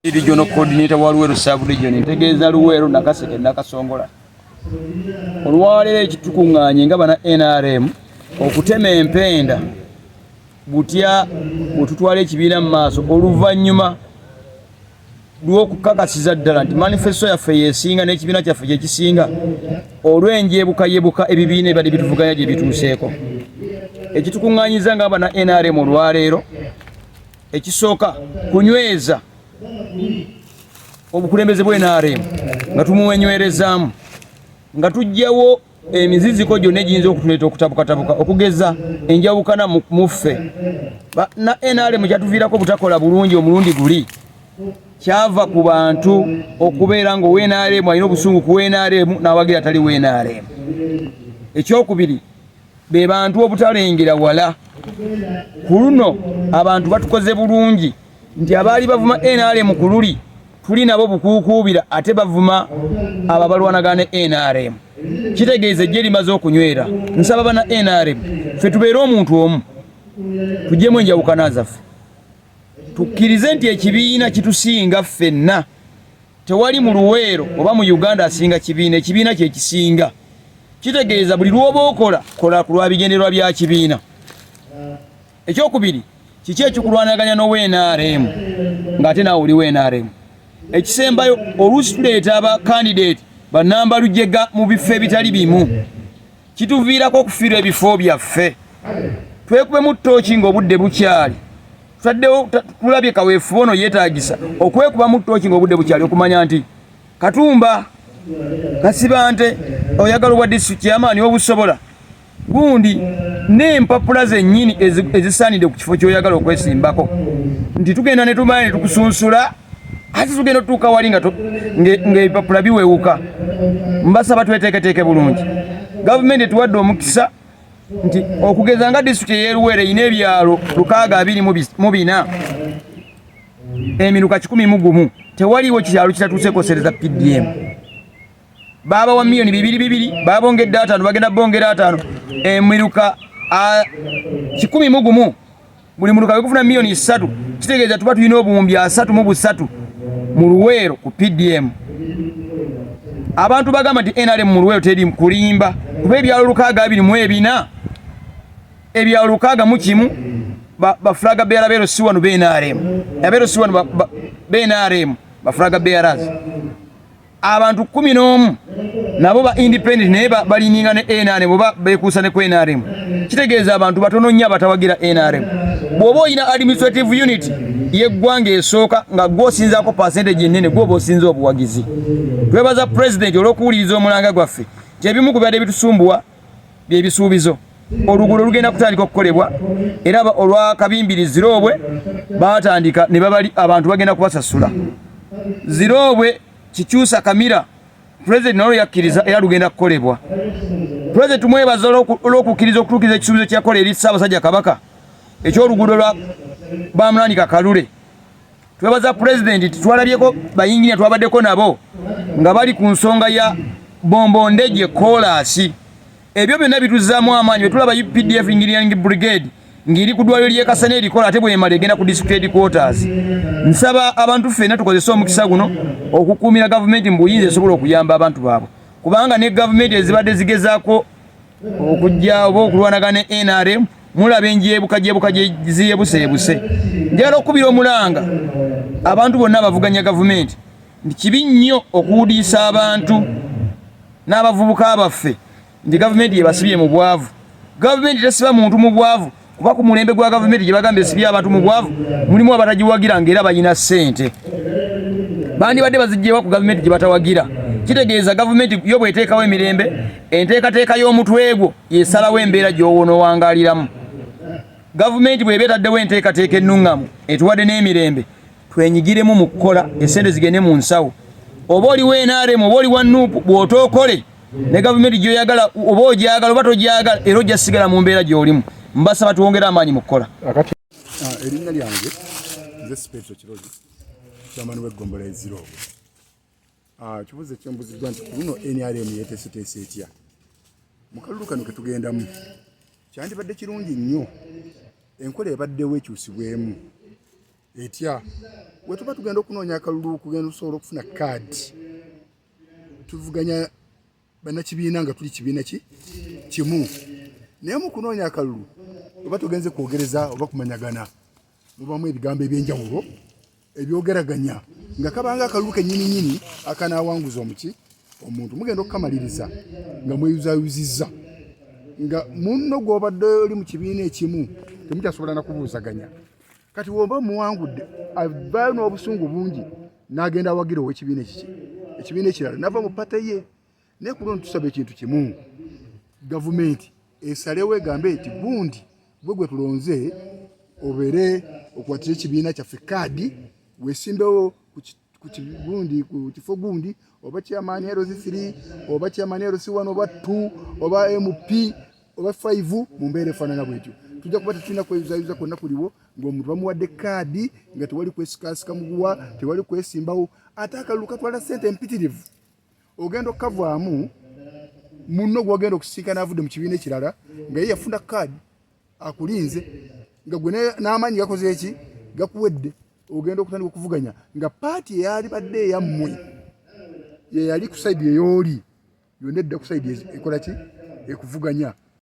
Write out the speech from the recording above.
Regional coordinator wa Luweero sub-region ntegeeza Luweero Nakaseke Nakasongola olwaleero ekitukuŋŋaanye nga bana NRM okutema empenda butya bwetutwala ekibiina mu maaso oluvannyuma lw'okukakasiza ddala nti manifesto yaffe yeesinga n'ekibiina kyaffe kye kisinga olw'enjeebukayeebuka ebibiina ebadde bituvuganya gye bituuseeko. Ekitukuŋŋaanyiza nga bana NRM olwaleero ekisooka kunyweza obukulembeze bwe NRM nga tumuwenywerezaamu nga tujjawo emiziziko gyonna egiyinza okutuleeta okutabukatabuka okugeza enjawukana muffe na NRM kyatuviirako butakola bulungi omulundi guli kyava ku bantu okubeera nga NRM alina obusungu ku NRM n'awagira tali NRM. Ekyokubiri be bantu obutalengera wala ku luno abantu batukoze bulungi nti abaali bavuma NRM ku luli tuli nabo bukuukuubira ate bavuma ababalwanagana NRM. Kitegeeza ejje limaze okunywera. Nsaba bana NRM ffe tubeere omuntu omu tujjemu enjawukana zaffe tukkirize nti ekibiina kitusinga ffenna tewali mu Luweero oba mu Uganda asinga kibiina, ekibiina kye kisinga. Kitegeeza buli lw'oba okola kola ku lwa bigendererwa bya kibiina. Ekyokubiri kiki ekikulwanaganya n'ONRM ng'ate naawe oli NRM. Ekisembayo oluusi tuleeta aba candidate bannamba lujjega mu bifo ebitali bimu kituviirako okufiirwa ebifo byaffe. Twekubemu ttooki ng'obudde bukyali tutaddewo tulabye kaweefube ono yeetaagisa okwekubamu ttooki ng'obudde bukyali okumanya nti Katumba Kasibante oyagala obwa district yamaani obusobola gundi n'empapula zennyini ezisaanidde ku kifo ky'oyagala okwesimbako nti tugenda ne tumanya ne tukusunsula ate tugenda otutuuka wali ng'ebipapula biwewuka. Mbasaba tweteeketeeke bulungi. Gavumenti etuwadde omukisa nti okugeza nga disitulikiti ey'e Luweero erina ebyalo 624 emiruka 101 tewaliwo kyalo kitatuuse kosereza PDM. Baba wa milioni 2 babongedde 5 bagenda bongera 5 emiruka 101 buli muruka bekufuna milioni 3 kitegeeza tuba tulina obuwumbi 3 mu Luweero ku PDM. Abantu bagamba nti NRM mu Luweero teri kulimba kuba ebyalo 624 ebyalo 601 bafulaga beera beero si wano BNRM abeero si wano BNRM bafulaga beerazi abantu 11 nabo ba independent naye balininga ne NRM oba beekuusa ne ku NRM. Kitegeeza abantu batono nnyo abatawagira NRM. Bw'oba olina administrative unit yeggwanga esooka nga gw'osinzaako percentage ennene gw'oba osinza obuwagizi. Twebaza president olw'okuwuliriza omulanga gwaffe kyebimu ku byadde bitusumbuwa by'ebisuubizo. Oluguudo lugenda kutandika okukolebwa era olwa Kabimbiri Ziroobwe baatandika ne babali abantu bagenda kubasasula. Ziroobwe Kikyusa Kamira president nalo yakkiriza era lugenda kukolebwa. President mwebaza olw'okukkiriza okutuukiriza ekisuubizo kyakola eri Ssaabasajja Kabaka eky'oluguudo lwa Bamulanika Kalule. Twebaza president twalabyeko bayinginia twabaddeko nabo nga bali ku nsonga ya Bombondeje Koolaasi. Ebyo byonna bituzaamu amaanyi betulaba UPDF Engineering Brigade ngiri ku ddwaliro ly'e Kasane erikola ate bw'emala egenda ku district headquarters. Nsaba abantu ffenna tukozese omukisa guno okukuumira gavumenti mu buyinza esobola okuyamba abantu baabwe kubanga ne gavumenti ezibadde zigezaako okujja oba okulwanagana ne NRM mulaba enjeebuka gye ziyebuseebuse. Njagala okukubira omulanga abantu bonna abavuganya gavumenti nti kibi nnyo okuwuliisa abantu n'abavubuka baffe nti gavumenti yebasibye mu bwavu. Gavumenti tesiba muntu mu bwavu kuba ku mulembe gwa gavumenti gye bagambye esibye abantu mu bwavu mulimu abatagiwagira ng'era balina ssente. Bandibadde bazigyewa ku gavumenti gye batawagira. Kitegeeza gavumenti yo bw'eteekawo emirembe enteekateeka y'omutwe gwo yesalawo embeera gy'owoonowangaaliramu. Gavumenti bw'eba etaddewo enteekateeka ennuŋŋamu etuwadde n'emirembe twenyigiremu mu kukola essente zigende mu nsawo. Oba oli NRM oba oli wa NUP bw'otookole ne gavumenti gy'oyagala oba ogyagala oba togyagala era ojja sigala mu mbeera gy'olimu. Mbasaba tuwongere amaanyi mu kukola. Erinnya lyange nze Petro Kirozi kyamani w'eggombolola Ziroobwe. Kibuuzo ekyembuziddwa nti ku luno NRM yeeteeseteese etya mu kalulu kano ke tugendamu. Kyandibadde kirungi nnyo enkola ebaddewo ekyusibwemu etya we tuba tugenda okunoonya akalulu kugenda okusobola okufuna kaadi tuvuganya bannakibiina nga tuli kibiina kimu naye mu kunoonya akalulu oba tugenze kwogereza oba kumanyagana mubamu ebigambo ebyenjawulo ebyogeraganya nga kabanga akalulu kennyininyini akanaawanguza omuntu mugenda okukamaliriza nga mweyuzayuzizza nga munno gw'obadde oli mu kibiina ekimu temukyasobola na kubuuzaganya kati womba muwangudde avaayo n'obusungu bungi n'agenda awagira ow'ekibiina ekibiina ekirala nava mu pata ye naye ku luno tusaba ekintu kimu gavumenti esalewo egambe nti gundi gwe tulonze obeere okukwatira ekibiina kyaffe kaadi weesimbewo ku kifo gundi oba chairman LC3 oba chairman LC1 oba 2 oba MP oba 5 mu mbeera efaanana bwetyo tujja kuba tetulina kweyuzayuza kwonna kuliwo ng'omuntu bamuwadde kaadi nga tewali kwesikasika muguwa tewali kwesimbawo ate akalulu katwala ssente mpitirivu ogenda okukavaamu munno gw'ogenda okusinkana avudde mu kibiina ekirala nga ye yafuna kaadi akulinze nga gwe n'amaanyi gakoze eki gakuwedde ogenda okutandika okuvuganya nga paati eyali badde eyammwe ye yali ku sayidi eyooli yonna edda ku sayidi ekola ki ekuvuganya